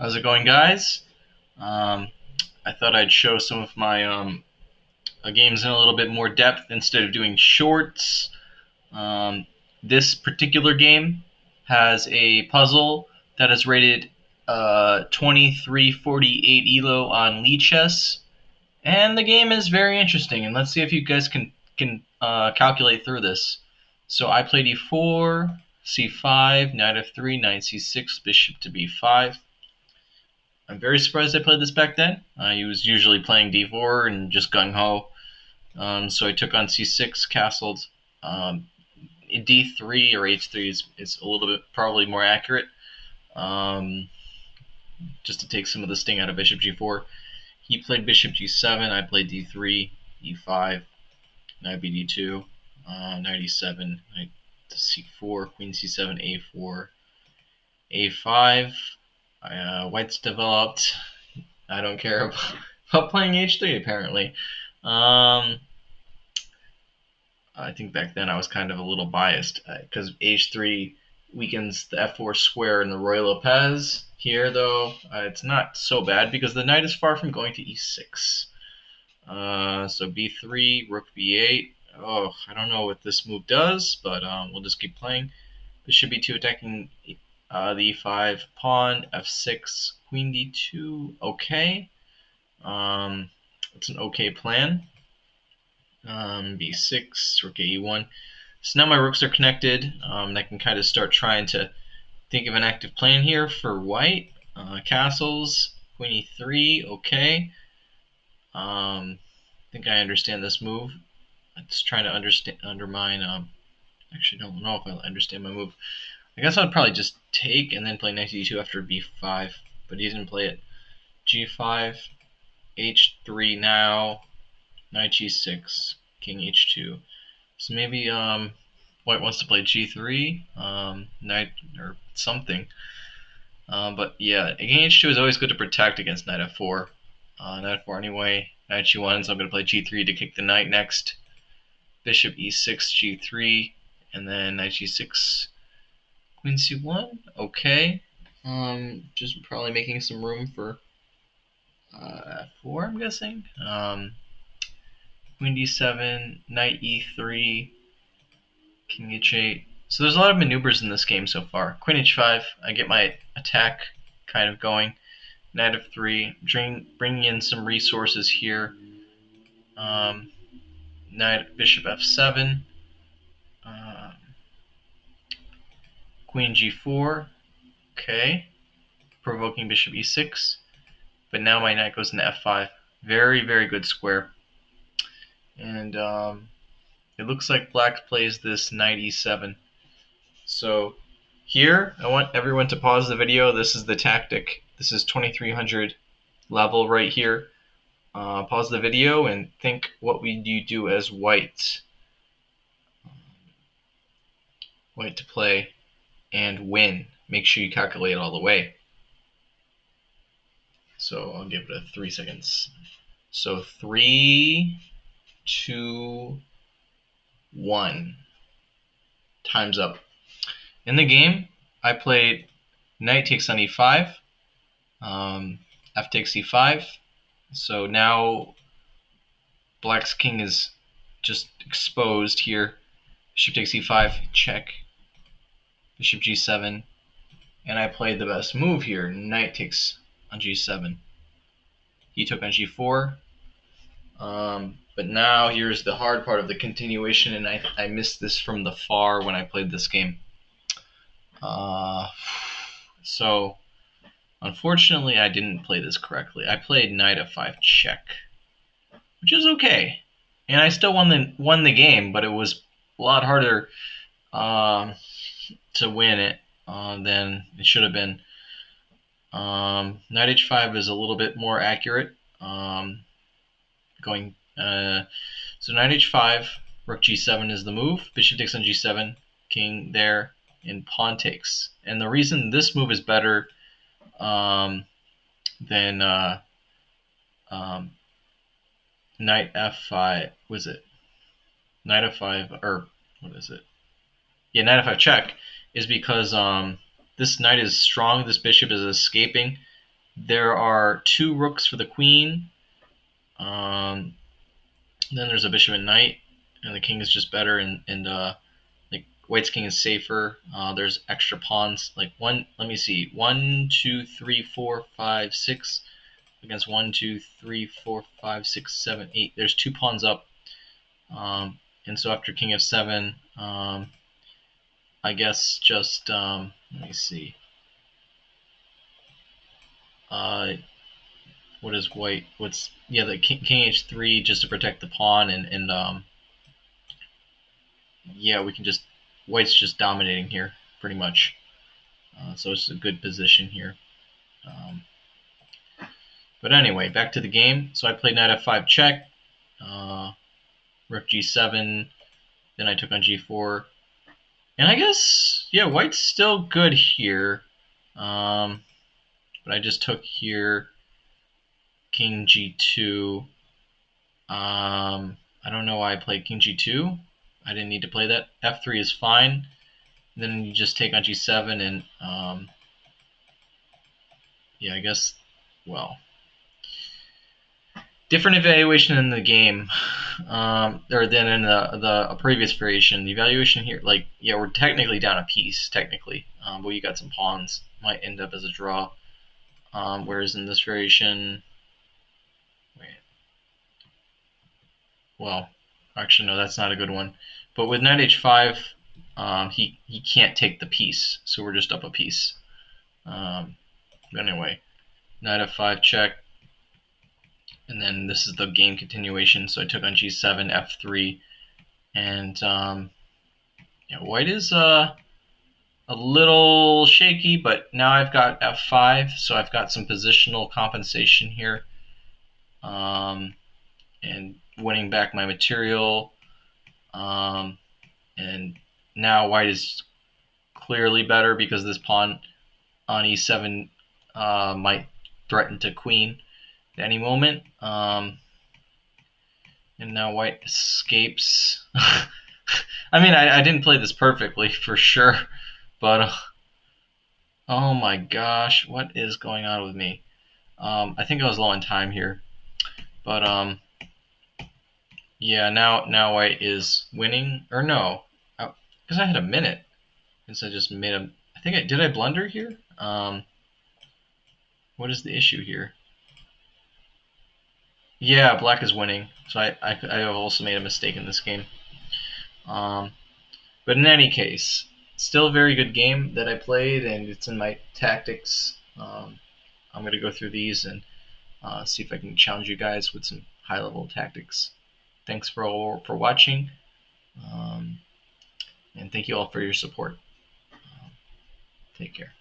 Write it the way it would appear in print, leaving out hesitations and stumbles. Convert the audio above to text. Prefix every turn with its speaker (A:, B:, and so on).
A: How's it going, guys? Um, I thought I'd show some of my games in a little bit more depth instead of doing shorts. Um, this particular game has a puzzle that is rated 2348 ELO on Lichess, and the game is very interesting. And let's see if you guys can calculate through this. So I played e4, c5, knight f3, knight c6, bishop to b5. I'm very surprised I played this back then. I was usually playing d4 and just gung ho. So I took on c6, castled. Um, d3 or h3 is a little bit probably more accurate, um, just to take some of the sting out of bishop g4. He played bishop g7. I played d3, e5, knight bd2, knight e7, knight to c4, queen c7, a4, a5. White's developed. I don't care about playing h3 apparently. Um, I think back then I was kind of a little biased because h3 weakens the f4 square in the Ruy Lopez. Here, though, it's not so bad because the knight is far from going to e6. So b3, rook b8. Oh, I don't know what this move does, but we'll just keep playing. Bishop b2 attacking the e5 pawn, f6, queen d2. Okay. It's an okay plan. B6, rook e1. So now my rooks are connected, and I can kind of start trying to think of an active plan here for white. Castles, queen e3, okay. I think I understand this move. It's trying to undermine. Actually, don't know if I understand my move. I guess I'd probably just take and then play knight d2 after b5, but he didn't play it. G5, h3 now, knight g6, king h2. So maybe White wants to play g3, knight or something. But yeah, king h2 is always good to protect against knight f4. Knight f4 anyway. Knight g1, so I'm going to play g3 to kick the knight next. Bishop e6, g3, and then knight g6, queen c1. Okay. Just probably making some room for f4, I'm guessing. Queen d7, knight e3, king h8. So there's a lot of maneuvers in this game so far. Queen h5, I get my attack kind of going. Knight f3, bringing in some resources here. Knight bishop f7, queen g4. Okay, provoking bishop e6. But now my knight goes into f5. Very, very good square. And it looks like black plays this knight e7. So here, I want everyone to pause the video. This is the tactic. This is 2300 level right here. Pause the video and think, what would you do as white? White to play and win. Make sure you calculate it all the way. So I'll give it a 3 seconds. So 3, 2, 1. Time's up. In the game, I played knight takes on e5, f takes e5. So now black's king is just exposed here. Bishop takes e5, check. Bishop g7, and I played the best move here. Knight takes on g7. He took on g4. But now here's the hard part of the continuation, and I missed this from the far when I played this game. So unfortunately, I didn't play this correctly. I played knight f5 check, which is okay, and I still won the game, but it was a lot harder to win it than it should have been. Knight h5 is a little bit more accurate. Going so knight h5, rook g7 is the move. Bishop takes on g7, king there, and pawn takes. And the reason this move is better than knight f5, was it? Knight f5, or what is it? Yeah, knight f5 check, is because this knight is strong, this bishop is escaping, There are 2 rooks for the queen. Then there's a bishop and knight, and the king is just better, and like white's king is safer. There's extra pawns, like one. Let me see, 1, 2, 3, 4, 5, 6 against 1, 2, 3, 4, 5, 6, 7, 8. There's 2 pawns up, and so after king f7, I guess just let me see. What is white? The king h3 just to protect the pawn, and yeah, we can just white's just dominating here pretty much. So it's a good position here. But anyway, back to the game. So I played knight f5 check, rook g7, then I took on g4, and I guess yeah, white's still good here. But I just took here, king g2. I don't know why I played king g2. I didn't need to play that. f3 is fine. Then you just take on g7, and yeah, I guess, well, different evaluation in the game, or than in the previous variation. The evaluation here, like, yeah, we're technically down a piece, technically, but you got some pawns. Might end up as a draw. Whereas in this variation, wait, well, actually no, that's not a good one. But with knight h5, he can't take the piece, so we're just up a piece. Anyway, knight f5 check, and then this is the game continuation. So I took on g7, f3, and yeah, white is a little shaky, but now I've got f5, so I've got some positional compensation here, and winning back my material. And now white is clearly better because this pawn on e7 might threaten to queen at any moment. And now white escapes. I mean, I didn't play this perfectly for sure, but oh my gosh, what is going on with me? I think I was low on time here, but yeah, now white is winning, or no, because I had a minute, since I just made a. I think did I blunder here? What is the issue here? Yeah, black is winning, so I have also made a mistake in this game. But in any case, still a very good game that I played, and it's in my tactics. I'm going to go through these and see if I can challenge you guys with some high-level tactics. Thanks for watching, and thank you all for your support. Take care.